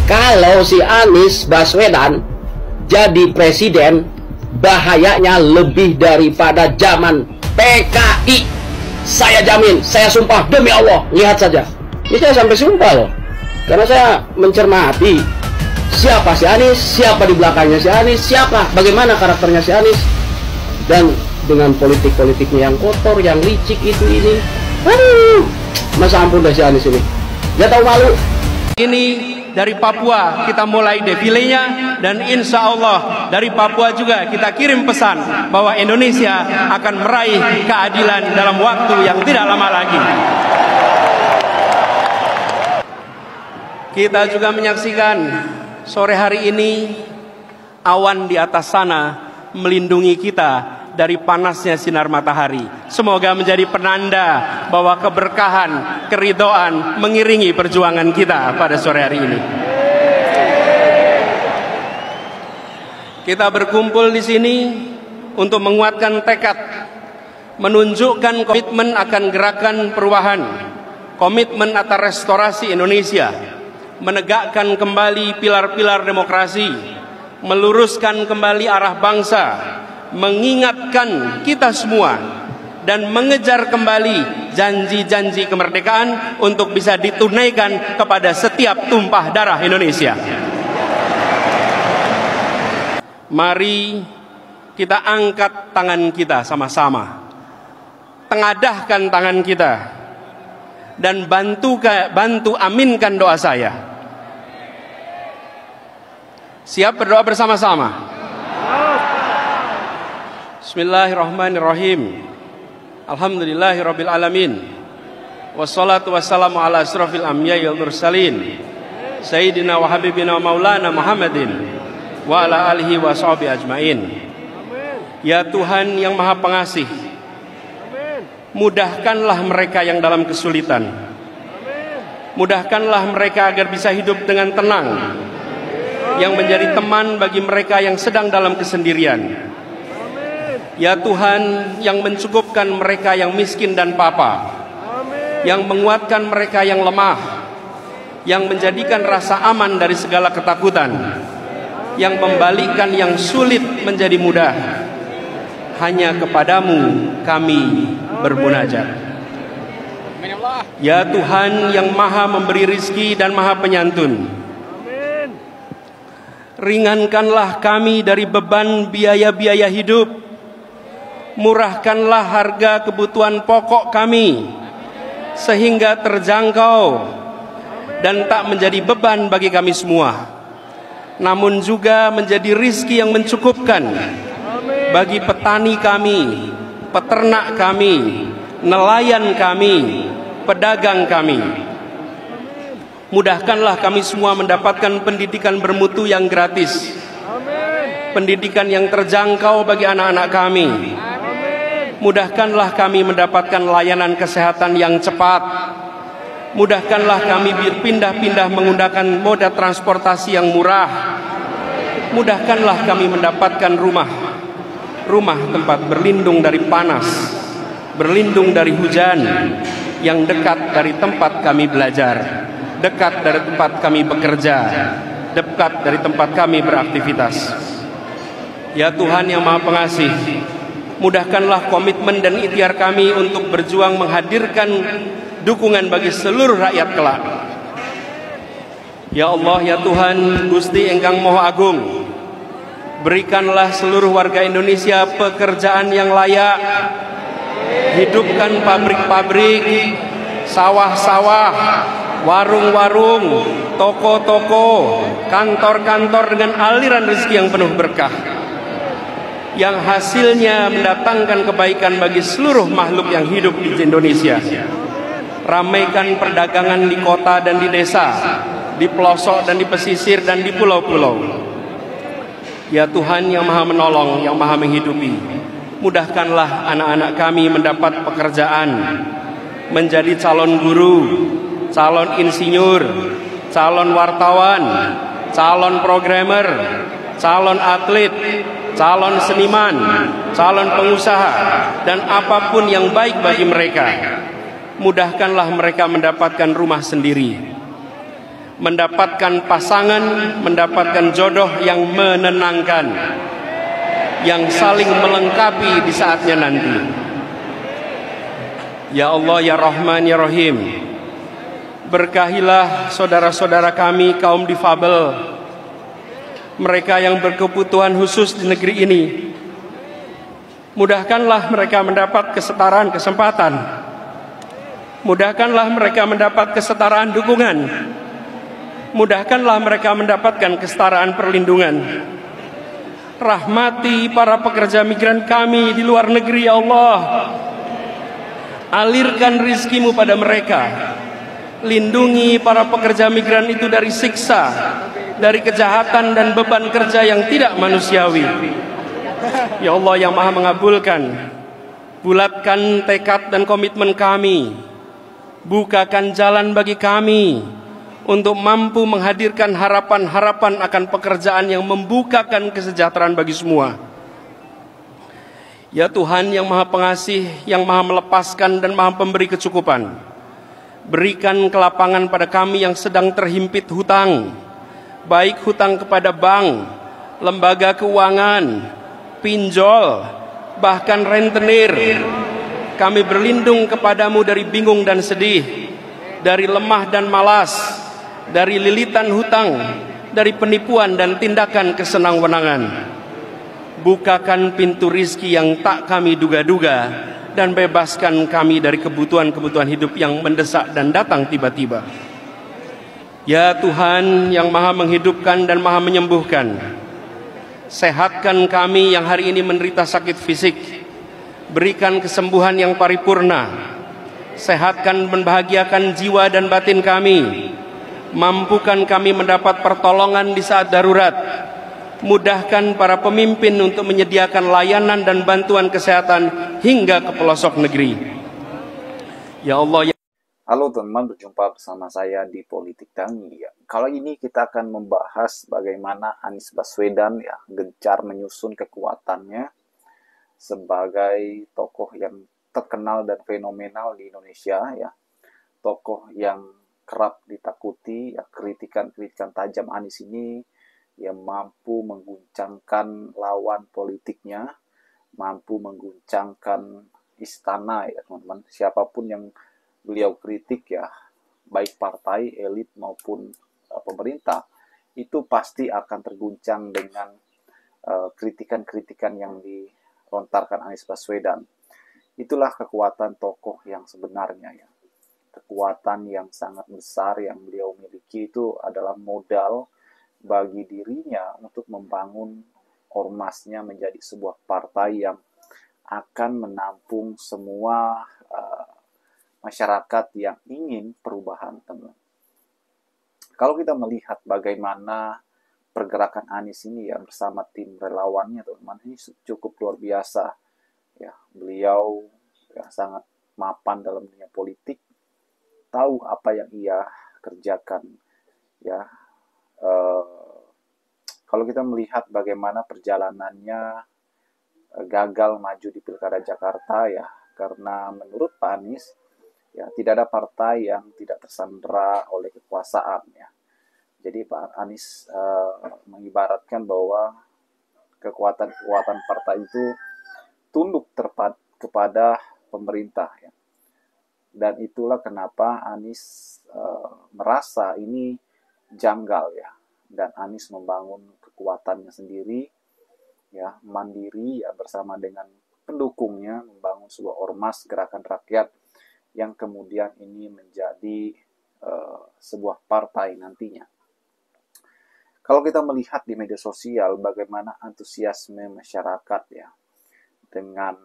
Kalau si Anies Baswedan jadi presiden, bahayanya lebih daripada zaman PKI. Saya jamin, saya sumpah demi Allah. Lihat saja, ini saya sampai sumpah loh, karena saya mencermati siapa si Anies, siapa di belakangnya si Anies, siapa, bagaimana karakternya si Anies, dan dengan politik-politiknya yang kotor, yang licik itu ini. Aduh, masa ampun dah si Anies ini, dia tahu malu. Ini dari Papua kita mulai defilenya, dan insya Allah dari Papua juga kita kirim pesan bahwa Indonesia akan meraih keadilan dalam waktu yang tidak lama lagi. Kita juga menyaksikan sore hari ini awan di atas sana melindungi kita dari panasnya sinar matahari. Semoga menjadi penanda bahwa keberkahan, keridhaan mengiringi perjuangan kita pada sore hari ini. Kita berkumpul di sini untuk menguatkan tekad, menunjukkan komitmen akan gerakan perubahan, komitmen atas restorasi Indonesia, menegakkan kembali pilar-pilar demokrasi, meluruskan kembali arah bangsa, mengingatkan kita semua, dan mengejar kembali janji-janji kemerdekaan untuk bisa ditunaikan kepada setiap tumpah darah Indonesia. Mari kita angkat tangan kita sama-sama, tengadahkan tangan kita, dan bantu aminkan doa saya. Siap berdoa bersama-sama? Bismillahirrahmanirrahim. Alhamdulillahirabbil alamin. Wassalatu wassalamu ala asrofil anbiya'i wal mursalin, sayyidina wa habibina wa maulana Muhammadin wa ala alihi wa sahbihi ajmain. Ya Tuhan yang Maha Pengasih, mudahkanlah mereka yang dalam kesulitan. Mudahkanlah mereka agar bisa hidup dengan tenang, yang menjadi teman bagi mereka yang sedang dalam kesendirian. Ya Tuhan yang mencukupkan mereka yang miskin dan papa, yang menguatkan mereka yang lemah, yang menjadikan rasa aman dari segala ketakutan, yang membalikkan yang sulit menjadi mudah. Hanya kepadamu kami bermunajat. Ya Tuhan yang Maha memberi rizki dan Maha penyantun, ringankanlah kami dari beban biaya-biaya hidup. Murahkanlah harga kebutuhan pokok kami sehingga terjangkau dan tak menjadi beban bagi kami semua, namun juga menjadi rizki yang mencukupkan bagi petani kami, peternak kami, nelayan kami, pedagang kami. Mudahkanlah kami semua mendapatkan pendidikan bermutu yang gratis, pendidikan yang terjangkau bagi anak-anak kami. Mudahkanlah kami mendapatkan layanan kesehatan yang cepat. Mudahkanlah kami berpindah-pindah menggunakan moda transportasi yang murah. Mudahkanlah kami mendapatkan rumah tempat berlindung dari panas, berlindung dari hujan, yang dekat dari tempat kami belajar, dekat dari tempat kami bekerja, dekat dari tempat kami beraktivitas. Ya Tuhan yang Maha Pengasih, mudahkanlah komitmen dan ikhtiar kami untuk berjuang menghadirkan dukungan bagi seluruh rakyat kelak. Ya Allah, ya Tuhan, Gusti Engkang Moho Agung, berikanlah seluruh warga Indonesia pekerjaan yang layak. Hidupkan pabrik-pabrik, sawah-sawah, warung-warung, toko-toko, kantor-kantor dengan aliran rezeki yang penuh berkah, yang hasilnya mendatangkan kebaikan bagi seluruh makhluk yang hidup di Indonesia. Ramaikan perdagangan di kota dan di desa, di pelosok dan di pesisir dan di pulau-pulau. Ya Tuhan yang Maha Menolong, yang Maha Menghidupi, mudahkanlah anak-anak kami mendapat pekerjaan, menjadi calon guru, calon insinyur, calon wartawan, calon programmer, calon atlet, calon seniman, calon pengusaha, dan apapun yang baik bagi mereka. Mudahkanlah mereka mendapatkan rumah sendiri. mendapatkan pasangan, mendapatkan jodoh yang menenangkan, yang saling melengkapi di saatnya nanti. Ya Allah, ya Rahman, ya Rahim, berkahilah saudara-saudara kami kaum difabel, mereka yang berkebutuhan khusus di negeri ini. Mudahkanlah mereka mendapat kesetaraan kesempatan, mudahkanlah mereka mendapat kesetaraan dukungan, mudahkanlah mereka mendapatkan kesetaraan perlindungan. Rahmati para pekerja migran kami di luar negeri, ya Allah. Alirkan rizkimu pada mereka. Lindungi para pekerja migran itu dari siksa, dari kejahatan dan beban kerja yang tidak manusiawi. Ya Allah yang Maha mengabulkan, bulatkan tekad dan komitmen kami. Bukakan jalan bagi kami untuk mampu menghadirkan harapan-harapan akan pekerjaan yang membukakan kesejahteraan bagi semua. Ya Tuhan yang Maha Pengasih, yang Maha melepaskan dan Maha pemberi kecukupan, berikan kelapangan pada kami yang sedang terhimpit hutang, baik hutang kepada bank, lembaga keuangan, pinjol, bahkan rentenir. Kami berlindung kepadamu dari bingung dan sedih, dari lemah dan malas, dari lilitan hutang, dari penipuan dan tindakan kesenang-wenangan. Bukakan pintu rizki yang tak kami duga-duga, dan bebaskan kami dari kebutuhan-kebutuhan hidup yang mendesak dan datang tiba-tiba. Ya Tuhan yang Maha menghidupkan dan Maha menyembuhkan, sehatkan kami yang hari ini menderita sakit fisik, berikan kesembuhan yang paripurna. Sehatkan dan bahagiakan jiwa dan batin kami, mampukan kami mendapat pertolongan di saat darurat. Mudahkan para pemimpin untuk menyediakan layanan dan bantuan kesehatan hingga ke pelosok negeri. Ya Allah, ya... Halo teman-teman, berjumpa bersama saya di Politik Dangi. Ya, kali ini kita akan membahas bagaimana Anies Baswedan ya gencar menyusun kekuatannya sebagai tokoh yang terkenal dan fenomenal di Indonesia ya. Tokoh yang kerap ditakuti ya, kritikan-kritikan tajam Anies ini yang mampu mengguncangkan lawan politiknya, mampu mengguncangkan istana ya teman-teman. Siapapun yang beliau kritik ya, baik partai, elit maupun pemerintah, itu pasti akan terguncang dengan kritikan-kritikan yang dilontarkan Anies Baswedan. Itulah kekuatan tokoh yang sebenarnya ya. Kekuatan yang sangat besar yang beliau miliki itu adalah modal bagi dirinya untuk membangun ormasnya menjadi sebuah partai yang akan menampung semua masyarakat yang ingin perubahan, teman. Kalau kita melihat bagaimana pergerakan Anies ini ya bersama tim relawannya, teman, ini cukup luar biasa. Ya, beliau ya sangat mapan dalam dunia politik, tahu apa yang ia kerjakan. Ya, kalau kita melihat bagaimana perjalanannya gagal maju di Pilkada Jakarta ya, karena menurut Pak Anies ya tidak ada partai yang tidak tersandera oleh kekuasaan ya. Jadi Pak Anies mengibaratkan bahwa kekuatan-kekuatan partai itu tunduk kepada pemerintah ya. Dan itulah kenapa Anies merasa ini janggal ya. Dan Anies membangun kekuatannya sendiri ya, mandiri ya, bersama dengan pendukungnya membangun sebuah ormas gerakan rakyat yang kemudian ini menjadi sebuah partai nantinya. Kalau kita melihat di media sosial bagaimana antusiasme masyarakat ya dengan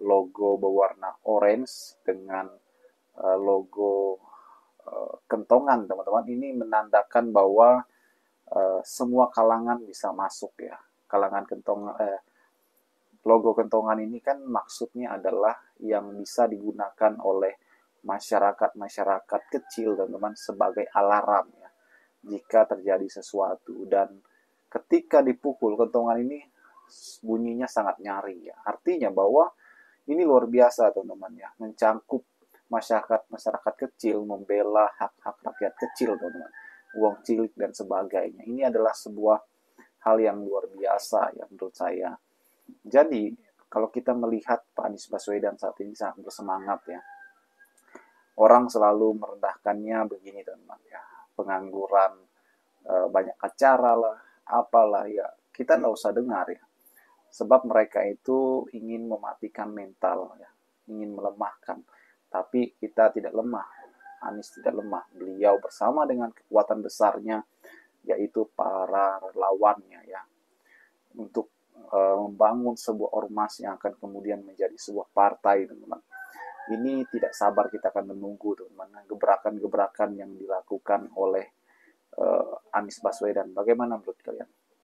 logo berwarna orange dengan logo kentongan, teman-teman, ini menandakan bahwa semua kalangan bisa masuk ya. Kalangan kentongan, logo kentongan ini kan maksudnya adalah yang bisa digunakan oleh masyarakat kecil, teman-teman, sebagai alarm ya jika terjadi sesuatu. Dan ketika dipukul kentongan ini bunyinya sangat nyaring ya. Artinya bahwa ini luar biasa, teman-teman ya, mencangkup masyarakat kecil, membela hak-hak rakyat kecil, teman-teman. uang cilik dan sebagainya. Ini adalah sebuah hal yang luar biasa ya menurut saya. Jadi kalau kita melihat Pak Anies Baswedan saat ini sangat bersemangat ya. Orang selalu merendahkannya begini teman ya. Pengangguran, banyak acara lah, apalah ya. Kita nggak usah dengar ya. Sebab mereka itu ingin mematikan mental ya. Ingin melemahkan. Tapi kita tidak lemah. Anies tidak lemah. Beliau bersama dengan kekuatan besarnya, yaitu para relawannya ya, untuk membangun sebuah ormas yang akan kemudian menjadi sebuah partai, teman-teman. Ini tidak sabar kita akan menunggu, teman-teman, gebrakan-gebrakan yang dilakukan oleh Anies Baswedan. Bagaimana menurut kalian?